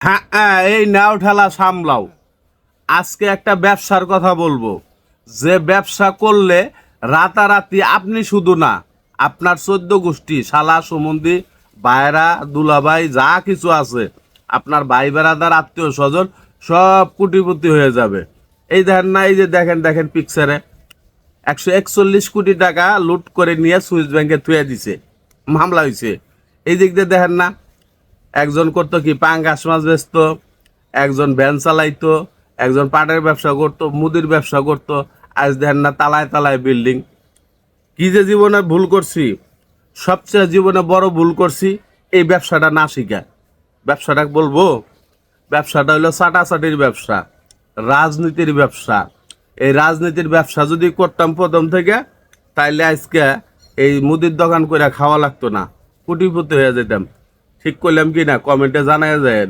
হ্যাঁ এই নাও ঠেলা সামলাও। আজকে একটা ব্যবসার কথা বলবো, যে ব্যবসা করলে রাতারাতি আপনি শুধু না, আপনার 14 গোষ্ঠী শালা সম্বন্ধী ভাইরা দুলাভাই যা কিছু আছে, আপনার ভাই বেড়াদার আত্মীয় স্বজন সব কোটিপতি হয়ে যাবে। এই দেখেন না, এই যে দেখেন দেখেন পিকচারে 141 কোটি টাকা লুট করে নিয়ে সুইস ব্যাংকে থুয়ে দিছে, মামলা হয়েছে। এই দিক দিয়ে দেখেন না, একজন করতো কি পাঙ্গাস মাছ বেচতো, একজন ভ্যান চালাইতো, একজন পাটের ব্যবসা করতো, মুদির ব্যবসা করতো। আজ দেখেন না তালায় তালায় বিল্ডিং। কি যে জীবনে ভুল করছি, সবচেয়ে জীবনে বড় ভুল করছি এই ব্যবসাটা না শিখা। ব্যবসাটা বলবো, ব্যবসাটা হলো চাটাচাটির ব্যবসা, রাজনীতির ব্যবসা। এই রাজনীতির ব্যবসা যদি করতাম প্রথম থেকে, তাইলে আজকে এই মুদির দোকান করে খাওয়া লাগতো না, কোটিপতি হয়ে যেতাম। ঠিক করলাম কি না, কমেন্টে জানায় যায়।